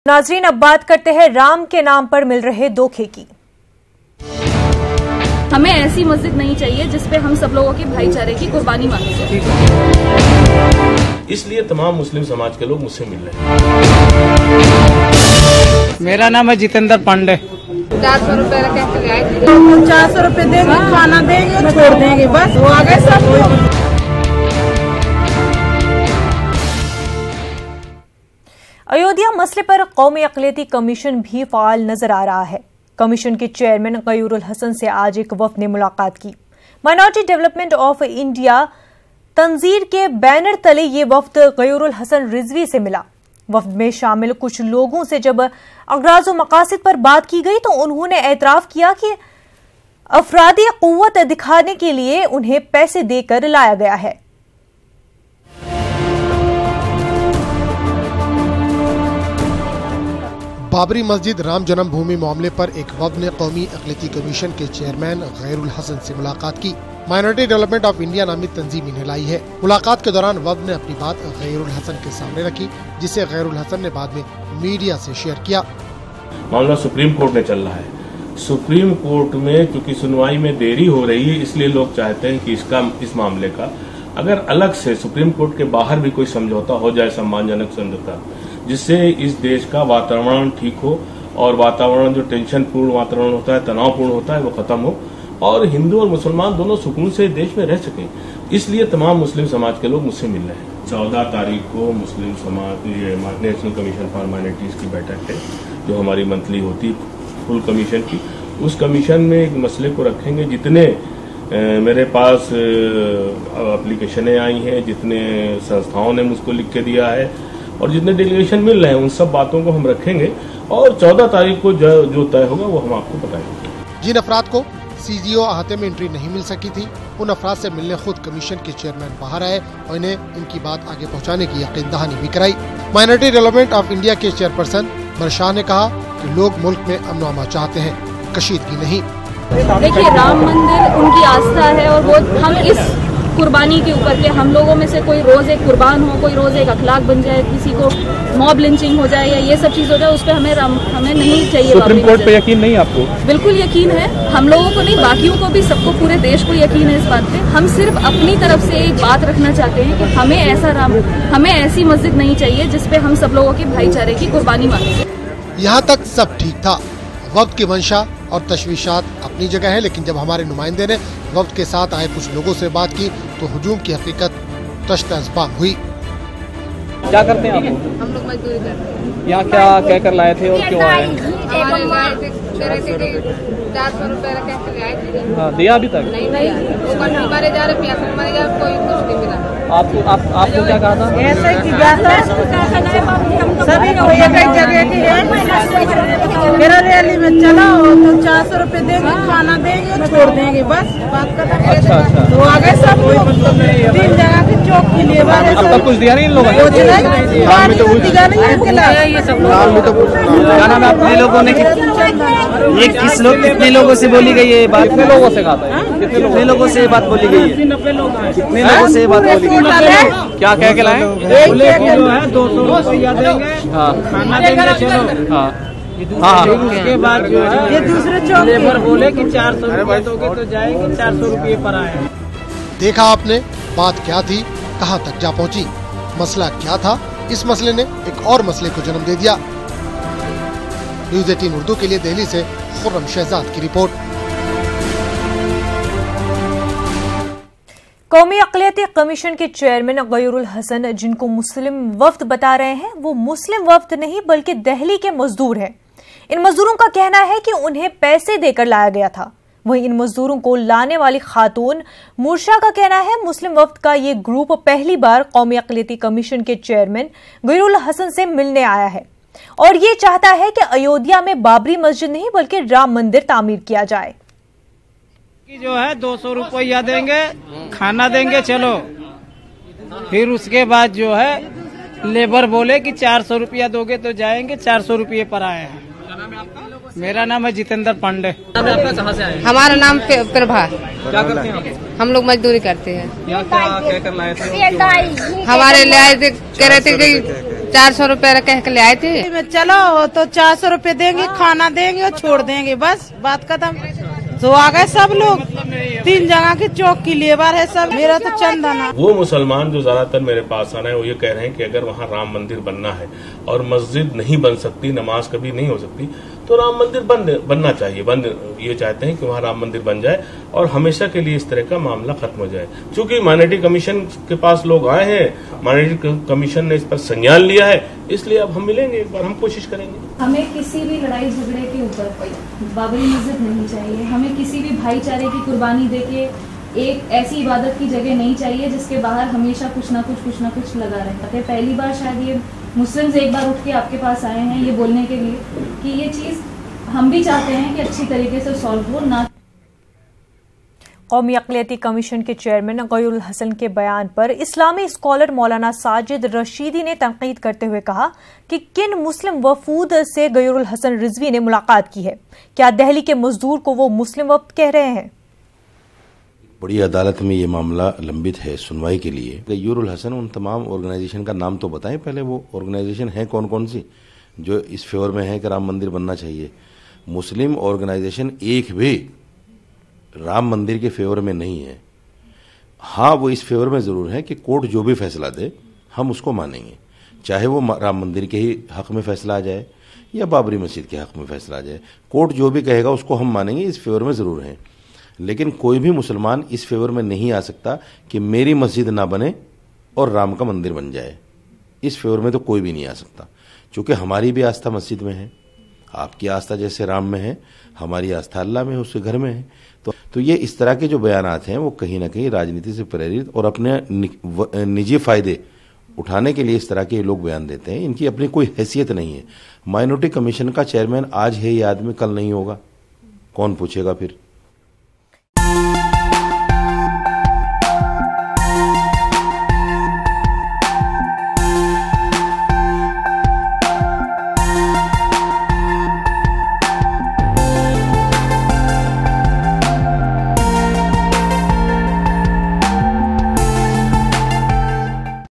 नाजरीन, अब बात करते हैं राम के नाम पर मिल रहे धोखे की। हमें ऐसी मस्जिद नहीं चाहिए जिसपे हम सब लोगों की भाईचारे की कुर्बानी मांगी जाए। इसलिए तमाम मुस्लिम समाज के लोग मुझसे मिल रहे हैं। मेरा नाम है जितेंद्र पांडे। 400 रुपए रखे 400 रुपए देंगे, खाना देंगे, छोड़ देंगे, बस वो आ गए सब। अयोध्या मसले पर कौमी अक़लियती कमीशन भी फ़ाल नजर आ रहा है। कमीशन के चेयरमैन गयूरुल हसन से आज एक वफ़द ने मुलाकात की। Minority development of India Tanzeer के बैनर तले ये वफ़द गयूरुल हसन रिजवी से मिला। वफ़द में शामिल कुछ लोगों से जब अग़राज़ व मक़ासिद पर बात की गई तो उन्होंने एतराफ़ किया कि अफ़रादी क़ुव्वत दिखाने के लिए उन्हें पैसे देकर लाया गया है। बाबरी मस्जिद राम जन्मभूमि मामले पर एक वफ़द ने कौमी अक़लियती कमीशन के चेयरमैन गयूरुल हसन से मुलाकात की। माइनॉरिटी डेवलपमेंट ऑफ इंडिया नामी तंजीम इन्हें लाई है। मुलाकात के दौरान वफ़द ने अपनी बात गयूरुल हसन के सामने रखी, जिसे गयूरुल हसन ने बाद में मीडिया से शेयर किया। मामला सुप्रीम कोर्ट में चल रहा है। सुप्रीम कोर्ट में चूंकि सुनवाई में देरी हो रही है, इसलिए लोग चाहते हैं कि इस मामले का अगर अलग से सुप्रीम कोर्ट के बाहर भी कोई समझौता हो जाए, सम्मानजनक समझौता, जिससे इस देश का वातावरण ठीक हो और वातावरण जो टेंशन पूर्ण वातावरण होता है, तनावपूर्ण होता है, वो खत्म हो और हिंदू और मुसलमान दोनों सुकून से देश में रह सकें। इसलिए तमाम मुस्लिम समाज के लोग मुझसे मिल रहे हैं। 14 तारीख को मुस्लिम समाज नेशनल कमीशन फॉर माइनॉरिटीज की बैठक है, जो हमारी मंथली होती फुल कमीशन की। उस कमीशन में एक मसले को रखेंगे। जितने मेरे पास एप्लीकेशनें आई हैं, जितने संस्थाओं ने मुझको लिख के दिया है और जितने डेलीगेशन मिल रहे हैं, उन सब बातों को हम रखेंगे और 14 तारीख को जो तय होगा वो हम आपको बताएंगे। जिन अफराद को सीजीओ अहाते में एंट्री नहीं मिल सकी थी, उन अफराद से मिलने खुद कमीशन के चेयरमैन बाहर आए और इन्हें इनकी बात आगे पहुंचाने की यकीन दहानी भी कराई। माइनॉरिटी डेवलपमेंट ऑफ इंडिया के चेयरपर्सन बरशाह ने कहा कि लोग मुल्क में अमन अमान चाहते हैं, कशीदगी नहीं। देखिए, राम मंदिर उनकी आस्था है और वो हम इस कुर्बानी के ऊपर के हम लोगों में से कोई रोज एक कुर्बान हो, कोई रोज एक अखलाक बन जाए, किसी को मॉब लिंचिंग हो जाए या ये सब चीज हो जाए, उस पर हमें नहीं चाहिए। सुप्रीम कोर्ट पे यकीन नहीं आपको? बिल्कुल यकीन है, हम लोगों को नहीं, बाकियों को भी, सबको, पूरे देश को यकीन है इस बात पे। हम सिर्फ अपनी तरफ से एक बात रखना चाहते हैं कि हमें ऐसी मस्जिद नहीं चाहिए जिसपे हम सब लोगों की भाईचारे की कुर्बानी मांगे। यहाँ तक सब ठीक था। वक्त की मंशा और तशवीशात अपनी जगह है, लेकिन जब हमारे नुमाइंदे ने वक्त के साथ आए कुछ लोगों से बात की तो हुजूम की हकीकत तश्त-ए-ज़बान हुई। क्या करते हैं आप? हम लोग मजदूरी करते हैं। यहाँ क्या कहकर लाए थे और क्यों आए? हमारे लाए थे 400 रुपए रखे आए थे। हाँ, दिया अभी तक नहीं दिया। हमारे जा रहे कोई कुछ नहीं मिला। आपको क्या कहा था? ऐसे की सभी को एक जगह की है। मेरा रैली में चला हो तो 400 रुपए देंगे, खाना देंगे, छोड़ देंगे, बस बात करना। अच्छा। तो आ गए सब 3 जगह के चौक के लिए। अब तक कुछ दिया नहीं इन लोगों ने? क्या नाम है अपने लोगों ने? ये कितने लोगों से बोली गई है बात? कितने लोगों से कहा था? कितने लोगों से ये बात बोली गई है? कितने लोगों से ये बात बोली गई? क्या कह के लाए? 200 रुपया देंगे, खाना देंगे, चलो। हाँ। उसके बाद जो है ये दूसरे चौक लेबर बोले कि 400 रुपये दोगे तो जाएंगे, 400 रुपये पर आए। देखा आपने बात क्या थी, कहाँ तक जा पहुँची, मसला क्या था। इस मसले ने एक और मसले को जन्म दे दिया। न्यूज़ 18 उर्दू के लिए दिल्ली से खुर्रम शहजाद की रिपोर्ट। कौमी अक़लियती कमीशन के चेयरमैन गयूरुल हसन, जिनको मुस्लिम वफ़द बता रहे हैं, वो मुस्लिम वफ़द नहीं बल्कि दिल्ली के मजदूर हैं। इन मजदूरों का कहना है कि उन्हें पैसे देकर लाया गया था। वहीं इन मजदूरों को लाने वाली खातून मूर्शा का कहना है मुस्लिम वफ़द का ये ग्रुप पहली बार कौमी अक़लियती कमीशन के चेयरमैन गयूरुल हसन से मिलने आया है और ये चाहता है कि अयोध्या में बाबरी मस्जिद नहीं बल्कि राम मंदिर तामीर किया जाए। जो है 200 रुपया देंगे, खाना देंगे, चलो। फिर उसके बाद जो है लेबर बोले कि 400 रुपया दोगे तो जाएंगे, 400 रुपये पर आए हैं। मेरा नाम है जितेंद्र पांडे। आपका कहाँ से आए? हमारा नाम प्रभा। क्या करते हैं आप? हम लोग मजदूरी करते हैं। क्या कहकर लाए थे? हमारे लाए थे, कह रहे थे कि 400 रुपए कह के ले आए थे। चलो तो 400 रुपए देंगे, खाना देंगे और छोड़ देंगे, बस बात खत्म। तो आ गए सब लोग, 3 जगह की चौक की लेबर है सब, मेरा तो चंदना। वो मुसलमान जो ज्यादातर मेरे पास आ रहे हैं वो ये कह रहे हैं कि अगर वहाँ राम मंदिर बनना है और मस्जिद नहीं बन सकती, नमाज कभी नहीं हो सकती, तो राम मंदिर बनना चाहिए। ये चाहते हैं कि वहाँ राम मंदिर बन जाए और हमेशा के लिए इस तरह का मामला खत्म हो जाए। चूंकि माइनॉरिटी कमीशन के पास लोग आए हैं, माइनॉरिटी कमीशन ने इस पर संज्ञान लिया है, इसलिए अब हम मिलेंगे, एक बार हम कोशिश करेंगे। हमें किसी भी लड़ाई झगड़े के ऊपर बाबरी मस्जिद नहीं चाहिए, हमें किसी भी भाईचारे की कुर्बानी देके एक ऐसी इबादत की जगह नहीं चाहिए जिसके बाहर हमेशा कुछ ना कुछ लगा रहता है। पहली बार शायद ये मुस्लिम्स एक बार उठ के आपके पास आए हैं ये बोलने के लिए कि ये चीज हम भी चाहते हैं कि अच्छी तरीके से सॉल्व हो। ना कौमी अक़लियती कमीशन के चेयरमैन गयूरुल हसन के बयान पर इस्लामी स्कॉलर मौलाना साजिद रशीदी ने तनकीद करते हुए कहा कि किन मुस्लिम वफूद से गयूरुल हसन रिजवी ने मुलाकात की है? क्या दिल्ली के मजदूर को वो मुस्लिम वफ्द कह रहे हैं? बड़ी अदालत में ये मामला लंबित है सुनवाई के लिए। गयूरुल हसन उन तमाम ऑर्गेनाइजेशन का नाम तो बताएं पहले, वो ऑर्गेनाइजेशन है कौन कौन सी जो इस फेवर में है कि राम मंदिर बनना चाहिए? मुस्लिम ऑर्गेनाइजेशन एक भी राम मंदिर के फेवर में नहीं है। हाँ, वो इस फेवर में जरूर है कि कोर्ट जो भी फैसला दे हम उसको मानेंगे, चाहे वो राम मंदिर के ही हक में फैसला आ जाए या बाबरी मस्जिद के हक में फैसला आ जाए। कोर्ट जो भी कहेगा उसको हम मानेंगे, इस फेवर में जरूर है। लेकिन कोई भी मुसलमान इस फेवर में नहीं आ सकता कि मेरी मस्जिद ना बने और राम का मंदिर बन जाए। इस फेवर में तो कोई भी नहीं आ सकता, क्योंकि हमारी भी आस्था मस्जिद में है, आपकी आस्था जैसे राम में है, हमारी आस्था अल्लाह में है, उसके घर में है। तो ये इस तरह के जो बयानात हैं वो कहीं ना कहीं राजनीति से प्रेरित और अपने निजी फायदे उठाने के लिए इस तरह के लोग बयान देते हैं। इनकी अपनी कोई हैसियत नहीं है। माइनॉरिटी कमीशन का चेयरमैन आज है ये आदमी, कल नहीं होगा, कौन पूछेगा फिर?